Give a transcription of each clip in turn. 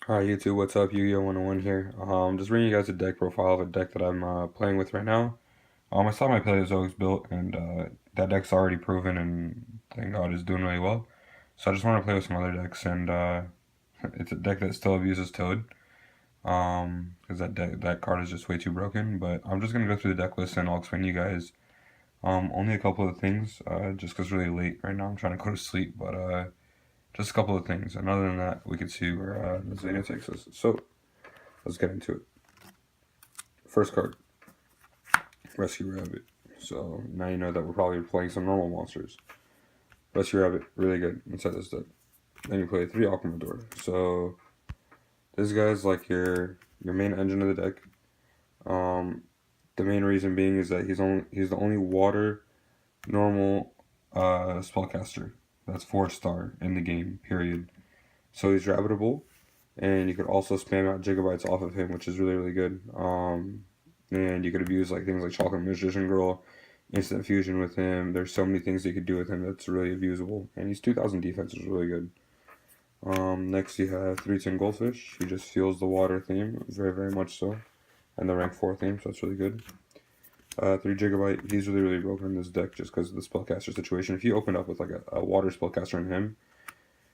Hi YouTube, what's up? Yugioh 101 here. Just bringing you guys a deck profile of a deck that I'm playing with right now. I saw my Paleozoics built, and that deck's already proven, and thank God is doing really well. So I just want to play with some other decks, and it's a deck that still abuses Toad, because that card is just way too broken. But I'm just gonna go through the deck list, and I'll explain to you guys only a couple of things, just because it's really late right now. I'm trying to go to sleep, but just a couple of things. And other than that, we can see where this video takes us. So let's get into it. First card, Rescue Rabbit. So now you know that we're probably playing some normal monsters. Rescue Rabbit, really good inside this deck. Then you play 3 Aqua Madoor. So this guy's like your main engine of the deck. The main reason being is that he's the only water normal spellcaster that's 4-star in the game. Period. So he's rabbitable, and you could also spam out gigabytes off of him, which is really good. And you could abuse like things like Chocolate Magician Girl, Instant Fusion with him. There's so many things you could do with him that's really abusable, and he's 2,000 defense, which is really good. Next you have 310 Goldfish. He just fuels the water theme, very much so, and the rank 4 theme, so that's really good. 3 Gigabyte. He's really broken in this deck just because of the spellcaster situation. If you open up with like a water spellcaster in him,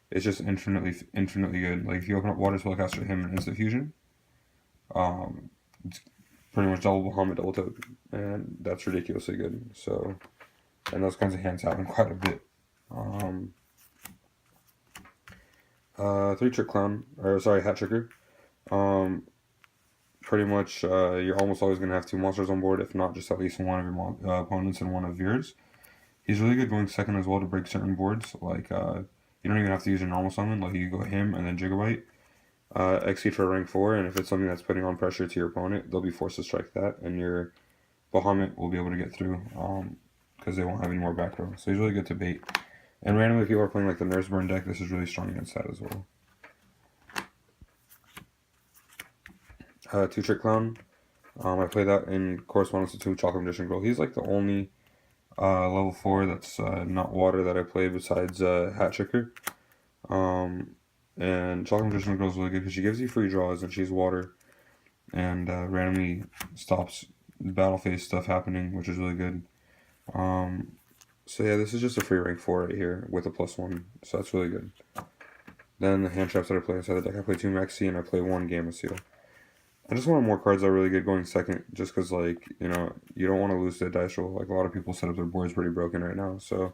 it's just infinitely good. Like if you open up water spellcaster in him and Instant Fusion, it's pretty much double Bahamut, double Toad, and that's ridiculously good. So, and those kinds of hands happen quite a bit. 3 Trick Clown, or sorry, Hat Tricker. Pretty much, you're almost always going to have 2 monsters on board, if not just at least one of your opponents and one of yours. He's really good going second as well to break certain boards. Like, you don't even have to use your normal summon. Like, you go him and then Gigabyte. Exceed for rank 4, and if it's something that's putting on pressure to your opponent, they'll be forced to strike that, and your Bahamut will be able to get through, because they won't have any more back row. So he's really good to bait. And randomly, if people are playing like the Nurse Burn deck, this is really strong against that as well. 2 Trick Clown. I play that in correspondence to 2 Chocolate Magician Girl. He's like the only level 4 that's not water that I play besides Hat Tricker. And Chocolate Magician Girl is really good because she gives you free draws and she's water, and randomly stops battle phase stuff happening, which is really good. So yeah, this is just a free rank 4 right here with a +1, so that's really good. Then the hand traps that I play inside the deck, I play 2 Maxi and I play 1 Gamma Seal. I just wanted more cards that are really good going second, just because, like, you know, you don't want to lose to a dice roll. Like, a lot of people set up their boards pretty broken right now, so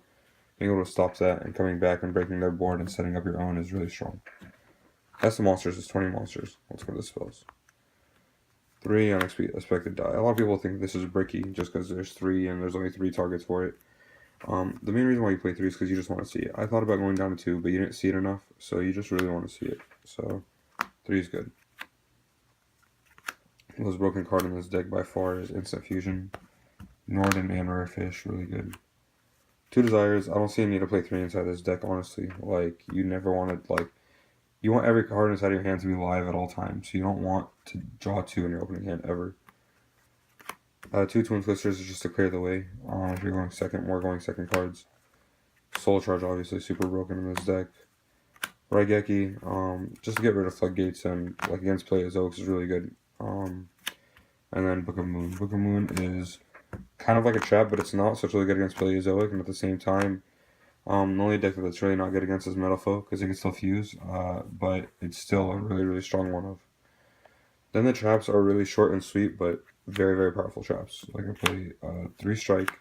being able to stop that and coming back and breaking their board and setting up your own is really strong. That's the monsters. It's 20 monsters. Let's go to the spells. 3 unexpected die. A lot of people think this is bricky just because there's 3 and there's only 3 targets for it. The main reason why you play 3 is because you just want to see it. I thought about going down to 2, but you didn't see it enough, so you just really want to see it. So 3 is good. The most broken card in this deck by far is Instant Fusion. Norden and Rare Fish, really good. 2 Desires. I don't see a need to play 3 inside this deck, honestly. Like, you never want to, like, you want every card inside your hand to be live at all times, so you don't want to draw 2 in your opening hand ever. 2 Twin Twisters is just to clear the way. If you're going second, more going second cards. Soul Charge, obviously, super broken in this deck. Raigeki, just to get rid of Floodgates and, like, against Paleozoics is really good. And then Book of Moon. Book of Moon is kind of like a trap, but it's not, so it's really good against Paleozoic, and at the same time, the only deck that's really not good against is Metalfoe, because it can still fuse, but it's still a really strong one of. Then the traps are really short and sweet, but very powerful traps. Like I play 3 Strike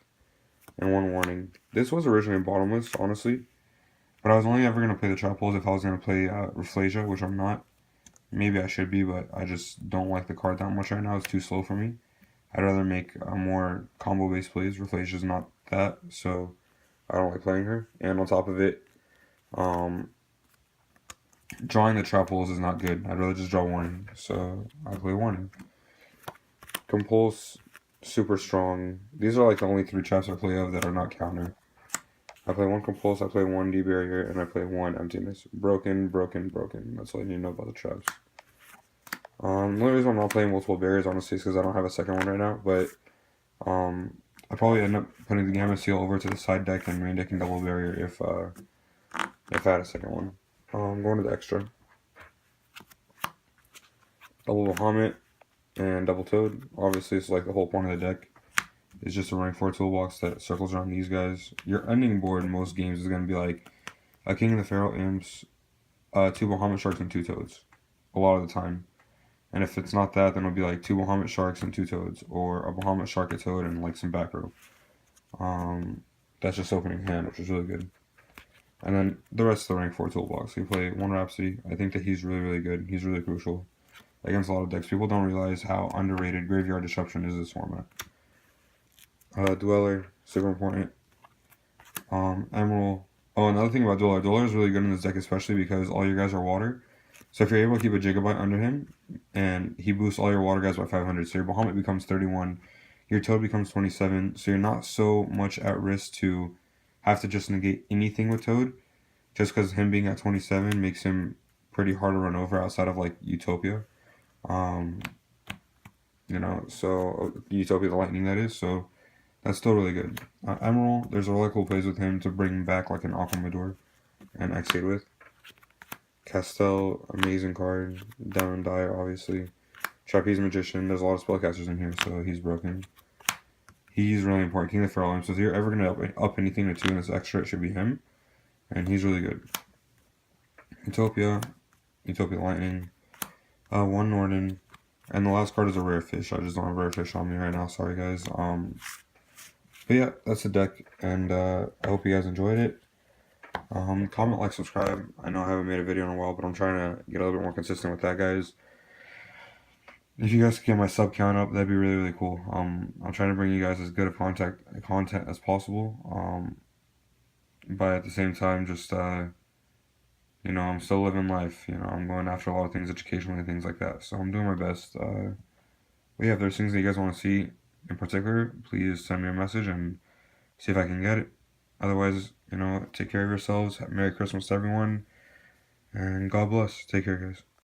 and 1 Warning. This was originally bottomless, honestly, but I was only ever going to play the trap holes if I was going to play Rafflesia, which I'm not. Maybe I should be, but I just don't like the card that much right now. It's too slow for me. I'd rather make more combo-based plays. Rafflesia's not that, so I don't like playing her. And on top of it, drawing the trap holes is not good. I'd rather just draw Warning, so I play Warning. Compulse, super strong. These are like the only 3 traps I play of that are not counter. I play 1 Compulse, I play 1 D-Barrier, and I play 1 Emptiness. Broken. That's all you need to know about the traps. The only reason I'm not playing multiple barriers, honestly, is because I don't have a second one right now, but I'd probably end up putting the Gamma Seal over to the side deck and main decking double barrier if I had a second one. Going to the extra. double Bahamut, and double Toad. Obviously, it's like the whole point of the deck. It's just a rank 4 toolbox that circles around these guys. Your ending board in most games is going to be like a King of the Feral Imps, 2 Bahamut Sharks, and 2 Toads. A lot of the time. And if it's not that, then it'll be like 2 Bahamut Sharks and 2 Toads. Or a Bahamut Shark, a Toad, and like some back row. That's just opening hand, which is really good. And then the rest of the rank 4 toolbox. You play 1 Rhapsody. I think that he's really, really good. He's really crucial against a lot of decks. People don't realize how underrated Graveyard Disruption is this format. Dweller, super important. Emerald. Oh, another thing about Dweller. Dweller is really good in this deck, especially because all your guys are water. So if you're able to keep a Gigabyte under him, and he boosts all your water guys by 500, so your Bahamut becomes 31, your Toad becomes 27, so you're not so much at risk to have to just negate anything with Toad, just because him being at 27 makes him pretty hard to run over outside of like Utopia. Um, so Utopia the Lightning, that is, so that's still really good. Emerald, there's a really cool plays with him to bring back like an Aqua Madoor and X8 with. Castell, amazing card. Down Dire, obviously. Trapeze Magician, there's a lot of spellcasters in here, so he's broken. He's really important. King of the Feral Imps. So if you're ever going to up anything to 2 in this extra, it should be him. And he's really good. Utopia Lightning. 1 Norden. And the last card is a rare fish. I just don't have rare fish on me right now. Sorry, guys. But yeah, that's the deck. And I hope you guys enjoyed it. Comment, like, subscribe. I know I haven't made a video in a while, but I'm trying to get a little bit more consistent with that, guys. If you guys can get my sub count up, that'd be really, really cool. I'm trying to bring you guys as good of content as possible. But at the same time, just I'm still living life. I'm going after a lot of things educationally and things like that. So I'm doing my best. But yeah, if there's things that you guys want to see in particular, please send me a message and see if I can get it. Otherwise, take care of yourselves. Merry Christmas to everyone. And God bless. Take care, guys.